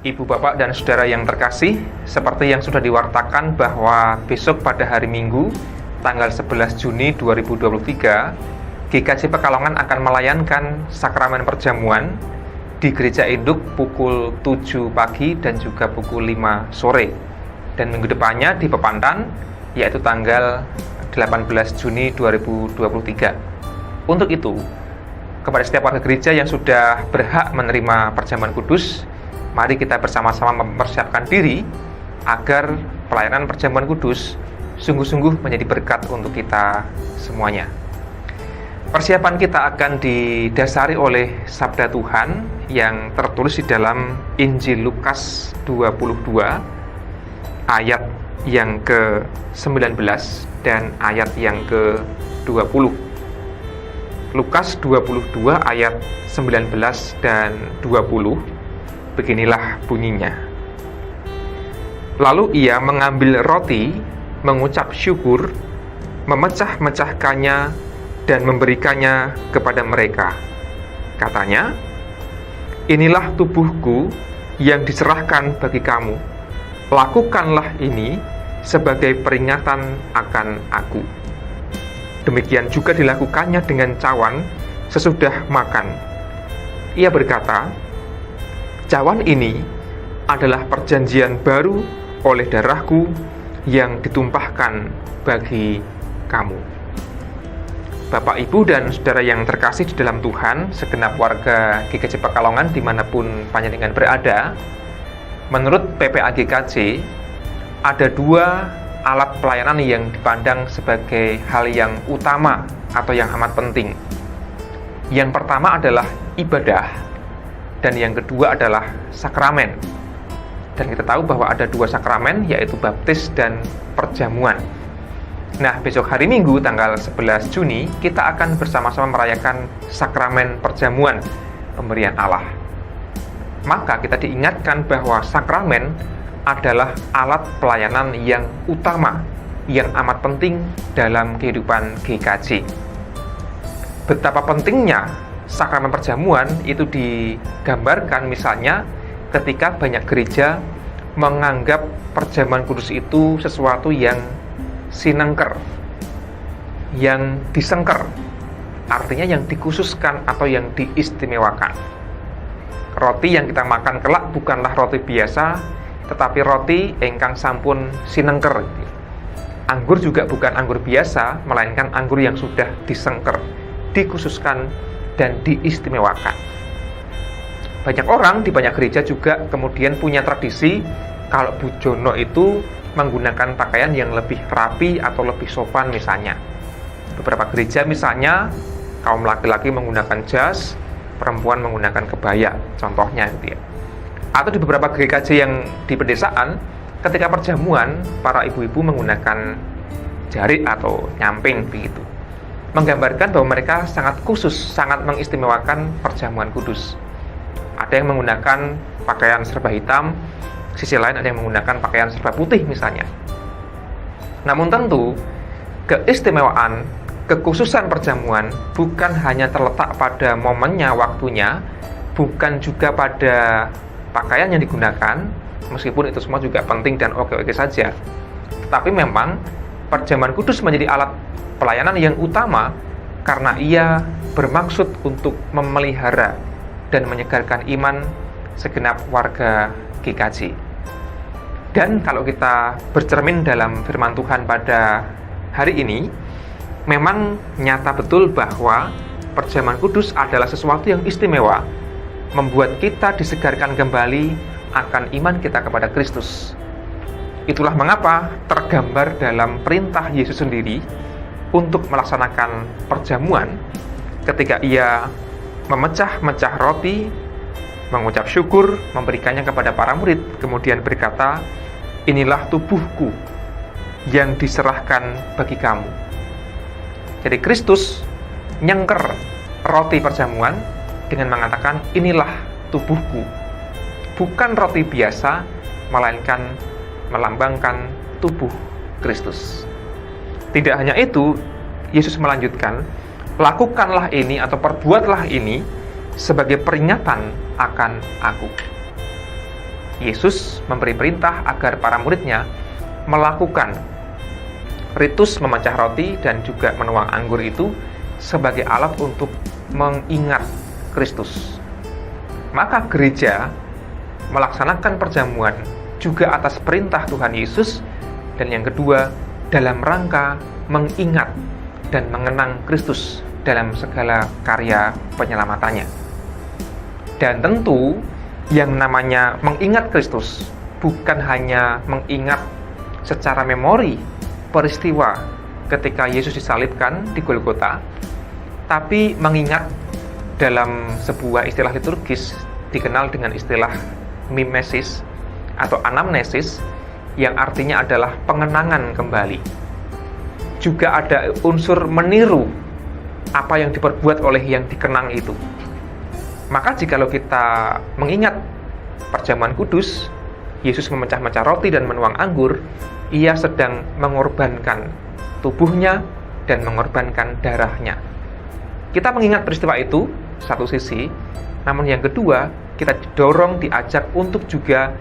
Ibu, Bapak, dan Saudara yang terkasih, seperti yang sudah diwartakan bahwa besok pada hari Minggu, tanggal 11 Juni 2023, GKJ Pekalongan akan melayankan sakramen perjamuan di Gereja Induk pukul 7 pagi dan juga pukul 5 sore. Dan minggu depannya di Pepantan, yaitu tanggal 18 Juni 2023. Untuk itu, kepada setiap warga gereja yang sudah berhak menerima perjamuan kudus, mari kita bersama-sama mempersiapkan diri agar pelayanan perjamuan kudus sungguh-sungguh menjadi berkat untuk kita semuanya. Persiapan kita akan didasari oleh sabda Tuhan yang tertulis di dalam Injil Lukas 22 ayat yang ke-19 dan ayat yang ke-20. Lukas 22 ayat 19 dan 20. Beginilah bunyinya. Lalu ia mengambil roti, mengucap syukur, memecah-mecahkannya dan memberikannya kepada mereka. Katanya, "Inilah tubuhku yang diserahkan bagi kamu. Lakukanlah ini sebagai peringatan akan aku." Demikian juga dilakukannya dengan cawan sesudah makan. Ia berkata, "Cawan ini adalah perjanjian baru oleh darahku yang ditumpahkan bagi kamu." Bapak, Ibu, dan Saudara yang terkasih di dalam Tuhan, segenap warga GKJ Pekalongan dimanapun panjenengan berada, menurut PPA GKJ, ada dua alat pelayanan yang dipandang sebagai hal yang utama atau yang amat penting. Yang pertama adalah ibadah, dan yang kedua adalah sakramen. Dan kita tahu bahwa ada dua sakramen, yaitu baptis dan perjamuan. Nah, besok hari Minggu tanggal 11 Juni kita akan bersama-sama merayakan sakramen perjamuan pemberian Allah. Maka kita diingatkan bahwa sakramen adalah alat pelayanan yang utama, yang amat penting dalam kehidupan GKJ. Betapa pentingnya sakramen perjamuan itu digambarkan misalnya ketika banyak gereja menganggap perjamuan kudus itu sesuatu yang sinengker, yang disengker, artinya yang dikhususkan atau yang diistimewakan. Roti yang kita makan kelak bukanlah roti biasa, tetapi roti ingkang sampun sinengker. Anggur juga bukan anggur biasa, melainkan anggur yang sudah disengker, dikhususkan, dan diistimewakan. Banyak orang di banyak gereja juga kemudian punya tradisi kalau bujono itu menggunakan pakaian yang lebih rapi atau lebih sopan misalnya. Beberapa gereja misalnya kaum laki-laki menggunakan jas, perempuan menggunakan kebaya, contohnya gitu ya. Atau di beberapa GKJ yang di pedesaan, ketika perjamuan para ibu-ibu menggunakan jarik atau nyamping begitu. Menggambarkan bahwa mereka sangat khusus, sangat mengistimewakan perjamuan kudus. Ada yang menggunakan pakaian serba hitam, sisi lain ada yang menggunakan pakaian serba putih misalnya. Namun tentu, keistimewaan, kekhususan perjamuan bukan hanya terletak pada momennya, waktunya, bukan juga pada pakaian yang digunakan, meskipun itu semua juga penting dan oke-oke saja. Tetapi memang perjamuan kudus menjadi alat pelayanan yang utama karena ia bermaksud untuk memelihara dan menyegarkan iman segenap warga GKJ. Dan kalau kita bercermin dalam firman Tuhan pada hari ini, memang nyata betul bahwa perjamuan kudus adalah sesuatu yang istimewa, membuat kita disegarkan kembali akan iman kita kepada Kristus. Itulah mengapa tergambar dalam perintah Yesus sendiri untuk melaksanakan perjamuan ketika ia memecah-mecah roti, mengucap syukur, memberikannya kepada para murid, kemudian berkata, "Inilah tubuhku yang diserahkan bagi kamu." Jadi Kristus nyengker roti perjamuan dengan mengatakan, "Inilah tubuhku." Bukan roti biasa, melainkan melambangkan tubuh Kristus. Tidak hanya itu, Yesus melanjutkan, "Lakukanlah ini atau perbuatlah ini sebagai peringatan akan aku." Yesus memberi perintah agar para muridnya melakukan ritus memecah roti dan juga menuang anggur itu sebagai alat untuk mengingat Kristus. Maka gereja melaksanakan perjamuan juga atas perintah Tuhan Yesus, dan yang kedua dalam rangka mengingat dan mengenang Kristus dalam segala karya penyelamatannya. Dan tentu yang namanya mengingat Kristus bukan hanya mengingat secara memori peristiwa ketika Yesus disalibkan di Golgota, tapi mengingat dalam sebuah istilah liturgis dikenal dengan istilah mimesis atau anamnesis, yang artinya adalah pengenangan kembali. Juga ada unsur meniru apa yang diperbuat oleh yang dikenang itu. Maka jikalau kita mengingat perjamuan kudus, Yesus memecah-mecah roti dan menuang anggur, ia sedang mengorbankan tubuhnya dan mengorbankan darahnya. Kita mengingat peristiwa itu, satu sisi, namun yang kedua, kita didorong, diajak untuk juga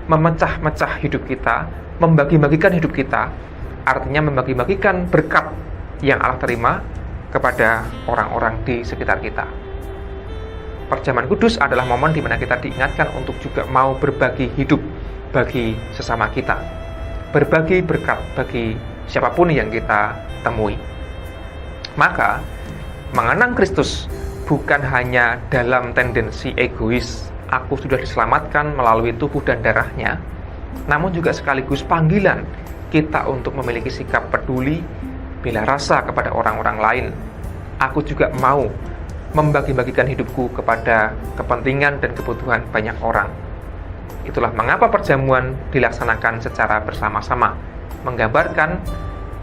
memecah-mecah hidup kita, membagi-bagikan hidup kita, artinya membagi-bagikan berkat yang Allah terima kepada orang-orang di sekitar kita. Perjamuan kudus adalah momen di mana kita diingatkan untuk juga mau berbagi hidup bagi sesama kita, berbagi berkat bagi siapapun yang kita temui. Maka, mengenang Kristus bukan hanya dalam tendensi egois, aku sudah diselamatkan melalui tubuh dan darahnya, namun juga sekaligus panggilan kita untuk memiliki sikap peduli, bela rasa kepada orang-orang lain. Aku juga mau membagi-bagikan hidupku kepada kepentingan dan kebutuhan banyak orang. Itulah mengapa perjamuan dilaksanakan secara bersama-sama, menggambarkan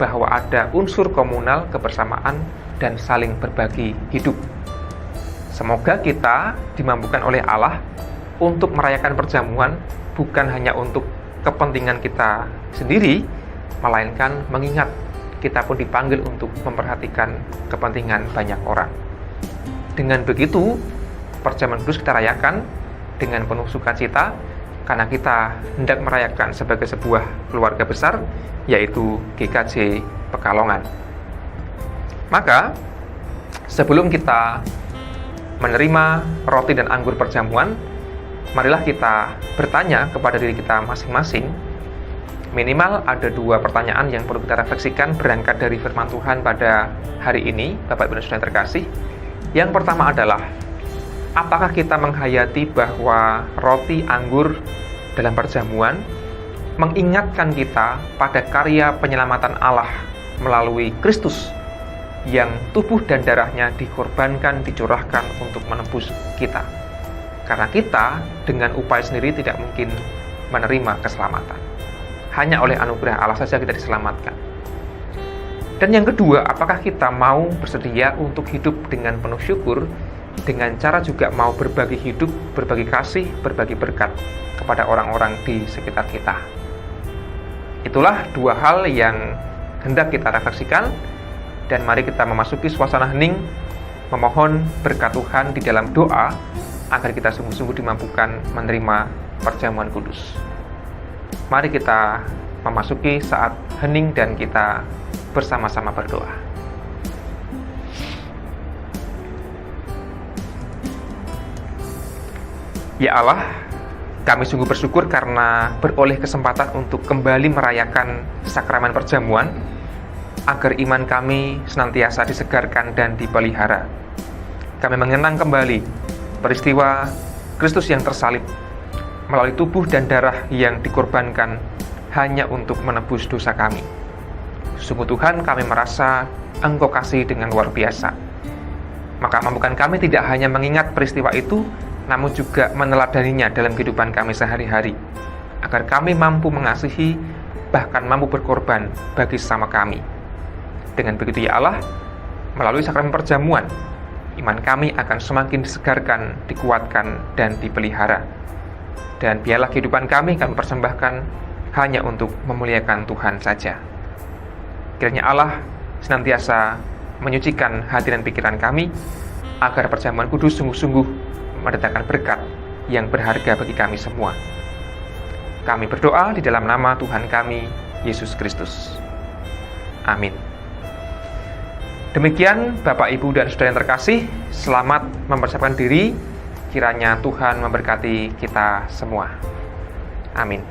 bahwa ada unsur komunal, kebersamaan, dan saling berbagi hidup. Semoga kita dimampukan oleh Allah untuk merayakan perjamuan bukan hanya untuk kepentingan kita sendiri, melainkan mengingat kita pun dipanggil untuk memperhatikan kepentingan banyak orang. Dengan begitu, perjamuan kudus kita rayakan dengan penuh sukacita, karena kita hendak merayakan sebagai sebuah keluarga besar, yaitu GKJ Pekalongan. Maka, sebelum kita menerima roti dan anggur perjamuan, marilah kita bertanya kepada diri kita masing-masing. Minimal ada 2 pertanyaan yang perlu kita refleksikan berangkat dari firman Tuhan pada hari ini, Bapak Ibu dan Saudara terkasih. Yang pertama adalah, apakah kita menghayati bahwa roti anggur dalam perjamuan mengingatkan kita pada karya penyelamatan Allah melalui Kristus yang tubuh dan darahnya dikorbankan, dicurahkan untuk menebus kita. Karena kita dengan upaya sendiri tidak mungkin menerima keselamatan. Hanya oleh anugerah Allah saja kita diselamatkan. Dan yang kedua, apakah kita mau bersedia untuk hidup dengan penuh syukur, dengan cara juga mau berbagi hidup, berbagi kasih, berbagi berkat kepada orang-orang di sekitar kita. Itulah 2 hal yang hendak kita refleksikan, dan mari kita memasuki suasana hening, memohon berkat Tuhan di dalam doa, agar kita sungguh-sungguh dimampukan menerima perjamuan kudus. Mari kita memasuki saat hening dan kita bersama-sama berdoa. Ya Allah, kami sungguh bersyukur karena beroleh kesempatan untuk kembali merayakan sakramen perjamuan, agar iman kami senantiasa disegarkan dan dipelihara. Kami mengenang kembali peristiwa Kristus yang tersalib melalui tubuh dan darah yang dikorbankan hanya untuk menebus dosa kami. Sungguh Tuhan, kami merasa Engkau kasih dengan luar biasa. Maka mampukan kami tidak hanya mengingat peristiwa itu, namun juga meneladaninya dalam kehidupan kami sehari-hari, agar kami mampu mengasihi, bahkan mampu berkorban bagi sesama kami. Dengan begitu ya Allah, melalui sakramen perjamuan, iman kami akan semakin disegarkan, dikuatkan, dan dipelihara. Dan biarlah kehidupan kami persembahkan hanya untuk memuliakan Tuhan saja. Kiranya Allah senantiasa menyucikan hati dan pikiran kami, agar perjamuan kudus sungguh-sungguh mendatangkan berkat yang berharga bagi kami semua. Kami berdoa di dalam nama Tuhan kami, Yesus Kristus. Amin. Demikian Bapak, Ibu, dan Saudara yang terkasih, selamat mempersiapkan diri. Kiranya Tuhan memberkati kita semua. Amin.